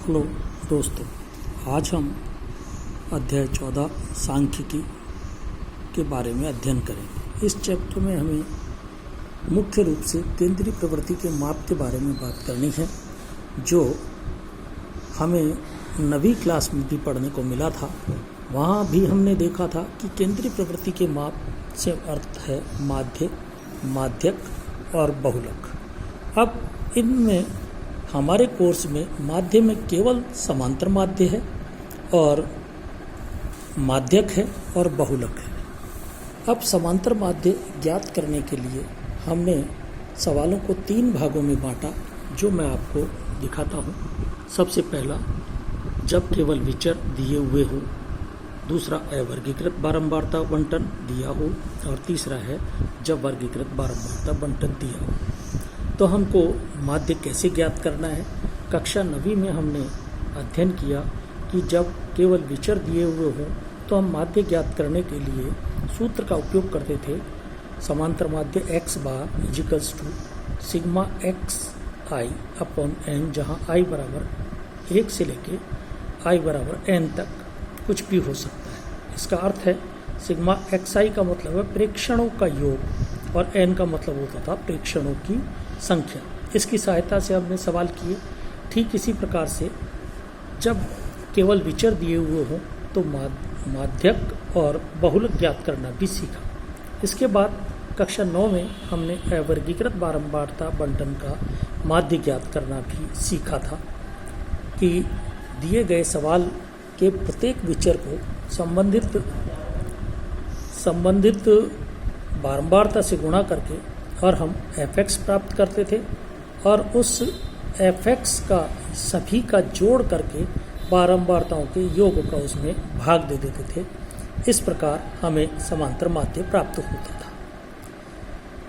Hello दोस्तों, आज हम अध्याय 14 सांख्यिकी के बारे में अध्ययन करेंगे। इस चैप्टर में हमें मुख्य रूप से केंद्रीय प्रवृत्ति के माप के बारे में बात करनी है, जो हमें 9वीं क्लास में भी पढ़ने को मिला था। वहाँ भी हमने देखा था कि केंद्रीय प्रवृत्ति के माप से अर्थ है माध्य, माध्यक और बहुलक। अब इनमें हमारे कोर्स में माध्य में केवल समांतर माध्य है और माध्यक है और बहुलक है। अब समांतर माध्य ज्ञात करने के लिए हमने सवालों को 3 भागों में बांटा, जो मैं आपको दिखाता हूँ। सबसे पहला, जब केवल विचर दिए हुए हो। दूसरा, अवर्गीकृत बारंबारता बंटन दिया हो। और तीसरा है जब वर्गीकृत बारंबारता बंटन दिया हो। तो हमको माध्य कैसे ज्ञात करना है। कक्षा 9वीं में हमने अध्ययन किया कि जब केवल विचर दिए हुए हों तो हम माध्य ज्ञात करने के लिए सूत्र का उपयोग करते थे। समांतर माध्य x bar equals to sigma x i upon n, जहाँ i बराबर 1 से लेके i बराबर n तक कुछ भी हो सकता है। इसका अर्थ है सिग्मा एक्स आई का मतलब है प्रेक्षणों का योग और n का मतलब होता था प्रेक्षणों की संख्या। इसकी सहायता से हमने सवाल किए। ठीक इसी प्रकार से जब केवल विचर दिए हुए हों तो माध्यक और बहुलक ज्ञात करना भी सीखा। इसके बाद कक्षा 9 में हमने अवर्गीकृत बारंबारता बंटन का माध्य ज्ञात करना भी सीखा था कि दिए गए सवाल के प्रत्येक विचर को संबंधित बारंबारता से गुणा करके और हम fx प्राप्त करते थे और उस fx का सभी का जोड़ करके बारंबारताओं के योग का उसमें भाग दे देते थे। इस प्रकार हमें समांतर माध्य प्राप्त होता था।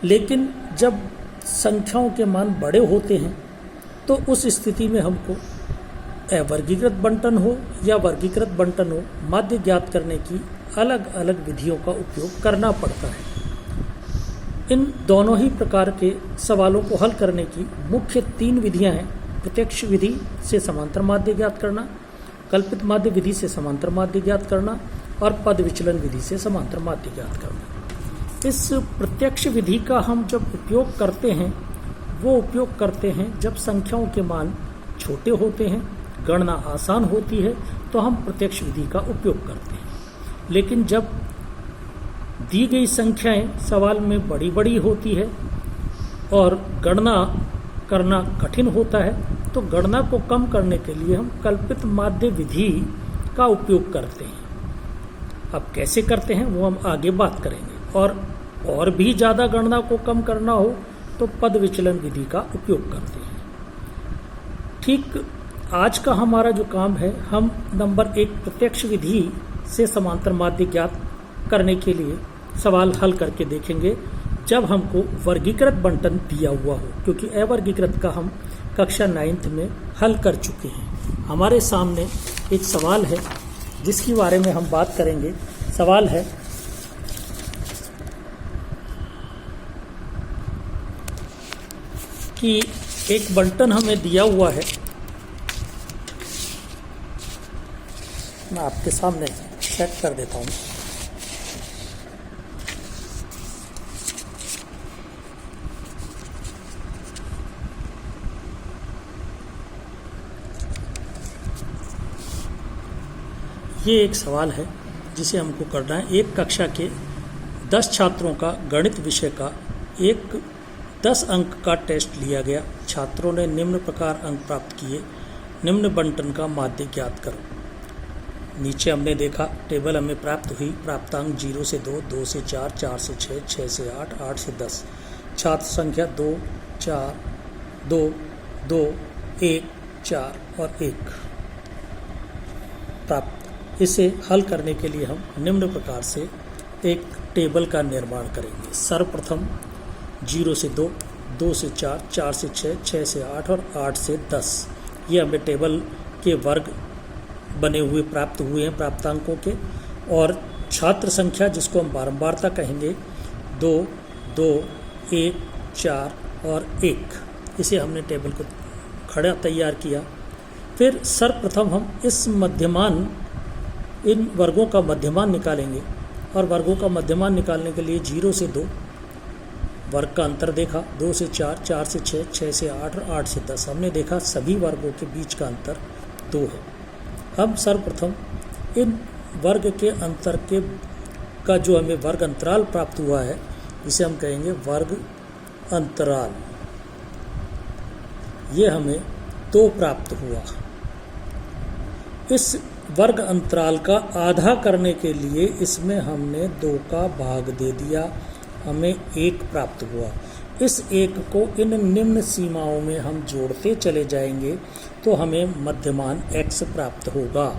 लेकिन जब संख्याओं के मान बड़े होते हैं तो उस स्थिति में हमको अवर्गीकृत बंटन हो या वर्गीकृत बंटन हो, माध्य ज्ञात करने की अलग अलग विधियों का उपयोग करना पड़ता है। इन दोनों ही प्रकार के सवालों को हल करने की मुख्य 3 विधियां हैं। प्रत्यक्ष विधि से समांतर माध्य ज्ञात करना, कल्पित माध्य विधि से समांतर माध्य ज्ञात करना और पद विचलन विधि से समांतर माध्य ज्ञात करना। इस प्रत्यक्ष विधि का हम जब उपयोग करते हैं, वो उपयोग करते हैं जब संख्याओं के मान छोटे होते हैं, गणना आसान होती है, तो हम प्रत्यक्ष विधि का उपयोग करते हैं। लेकिन जब दी गई संख्याएं सवाल में बड़ी बड़ी होती है और गणना करना कठिन होता है, तो गणना को कम करने के लिए हम कल्पित माध्य विधि का उपयोग करते हैं। अब कैसे करते हैं वो हम आगे बात करेंगे। और भी ज़्यादा गणना को कम करना हो तो पद विचलन विधि का उपयोग करते हैं। ठीक आज का हमारा जो काम है, हम नंबर 1 प्रत्यक्ष विधि से समांतर माध्य ज्ञात करने के लिए सवाल हल करके देखेंगे जब हमको वर्गीकृत बंटन दिया हुआ हो, क्योंकि अवर्गीकृत का हम कक्षा 9th में हल कर चुके हैं। हमारे सामने एक सवाल है जिसके बारे में हम बात करेंगे। सवाल है कि एक बंटन हमें दिया हुआ है। मैं आपके सामने चेक कर देता हूँ। ये एक सवाल है जिसे हमको करना है। एक कक्षा के 10 छात्रों का गणित विषय का एक 10 अंक का टेस्ट लिया गया। छात्रों ने निम्न प्रकार अंक प्राप्त किए। निम्न बंटन का माध्य ज्ञात करो। नीचे हमने देखा टेबल हमें प्राप्त हुई। प्राप्तांक 0 से 2, 2 से 4, 4 से 6, 6 से 8, 8 से 10। छात्र संख्या 2, 4, 2, 2, 1, 4 और 1 प्राप्त। इसे हल करने के लिए हम निम्न प्रकार से एक टेबल का निर्माण करेंगे। सर्वप्रथम 0 से 2, 2 से 4, 4 से 6, 6 से 8 और 8 से 10। ये हमें टेबल के वर्ग बने हुए प्राप्त हुए हैं प्राप्तांकों के। और छात्र संख्या जिसको हम बारंबारता कहेंगे 2, 2, 1, 4 और 1, इसे हमने टेबल को खड़ा तैयार किया। फिर सर्वप्रथम हम इस मध्यमान, इन वर्गों का मध्यमान निकालेंगे और वर्गों का मध्यमान निकालने के लिए 0 से 2 वर्ग का अंतर देखा, 2 से 4, 4 से 6, 6 से 8 और 8 से 10। हमने देखा सभी वर्गों के बीच का अंतर 2 है। हम सर्वप्रथम इन वर्ग के अंतर का जो हमें वर्ग अंतराल प्राप्त हुआ है, इसे हम कहेंगे वर्ग अंतराल। ये हमें 2 प्राप्त हुआ। इस वर्ग अंतराल का आधा करने के लिए इसमें हमने 2 का भाग दे दिया, हमें 1 प्राप्त हुआ। इस 1 को इन निम्न सीमाओं में हम जोड़ते चले जाएंगे तो हमें मध्यमान x प्राप्त होगा।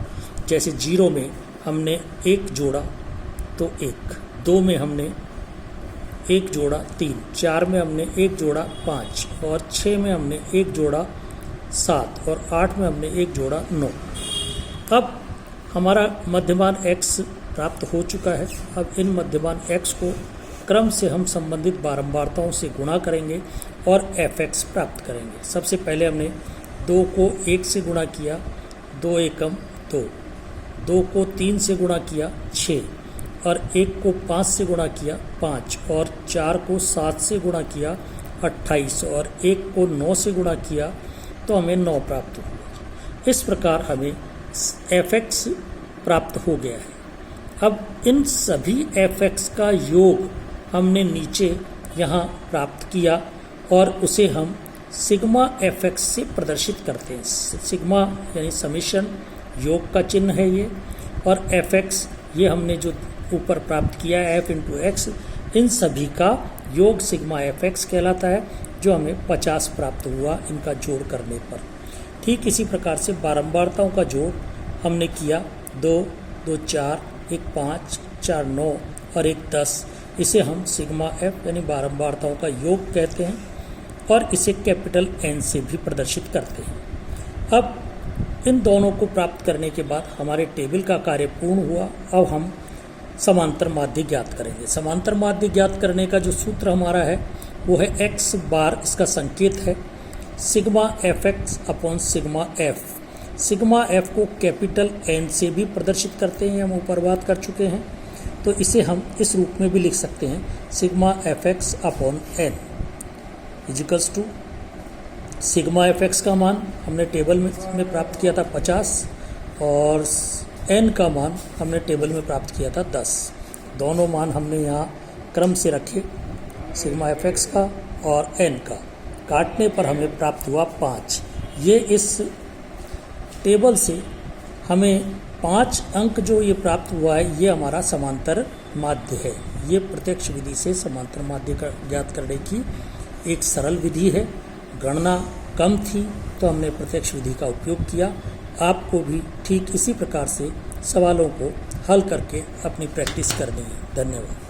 जैसे 0 में हमने 1 जोड़ा तो 1, 2 में हमने 1 जोड़ा 3, 4 में हमने 1 जोड़ा 5 और 6 में हमने 1 जोड़ा 7 और 8 में हमने 1 जोड़ा 9। अब हमारा मध्यमान x प्राप्त हो चुका है। अब इन मध्यमान x को क्रम से हम संबंधित बारंबारताओं से गुणा करेंगे और fx प्राप्त करेंगे। सबसे पहले हमने 2 को 1 से गुणा किया, 2 एकम 2, 2 को 3 से गुणा किया 6 और 1 को 5 से गुणा किया 5 और 4 को 7 से गुणा किया 28 और 1 को 9 से गुणा किया तो हमें 9 प्राप्त हुआ। इस प्रकार हमें fx प्राप्त हो गया है। अब इन सभी fx का योग हमने नीचे यहाँ प्राप्त किया और उसे हम सिग्मा fx से प्रदर्शित करते हैं। सिग्मा यानी समेशन, योग का चिन्ह है ये, और fx ये हमने जो ऊपर प्राप्त किया है f इंटू एक्स, इन सभी का योग सिग्मा fx कहलाता है, जो हमें 50 प्राप्त हुआ इनका जोड़ करने पर। ठीक इसी प्रकार से बारंबारताओं का जोड़ हमने किया, 2, 2 4, 1 5, 4 9 और 1 10। इसे हम सिग्मा f यानी बारंबारताओं का योग कहते हैं और इसे कैपिटल N से भी प्रदर्शित करते हैं। अब इन दोनों को प्राप्त करने के बाद हमारे टेबल का कार्य पूर्ण हुआ। अब हम समांतर माध्य ज्ञात करेंगे। समांतर माध्य ज्ञात करने का जो सूत्र हमारा है वो है x बार, इसका संकेत है sigma fx upon sigma f। Sigma f को कैपिटल N से भी प्रदर्शित करते हैं, हम ऊपर बात कर चुके हैं, तो इसे हम इस रूप में भी लिख सकते हैं, sigma fx upon n equals to sigma fx का मान हमने टेबल में प्राप्त किया था 50 और n का मान हमने टेबल में प्राप्त किया था 10। दोनों मान हमने यहाँ क्रम से रखे, सिग्मा fx का और n का। काटने पर हमें प्राप्त हुआ 5। ये इस टेबल से हमें 5 अंक जो ये प्राप्त हुआ है, ये हमारा समांतर माध्य है। ये प्रत्यक्ष विधि से समांतर माध्य का ज्ञात करने की एक सरल विधि है। गणना कम थी तो हमने प्रत्यक्ष विधि का उपयोग किया। आपको भी ठीक इसी प्रकार से सवालों को हल करके अपनी प्रैक्टिस करनी है। धन्यवाद।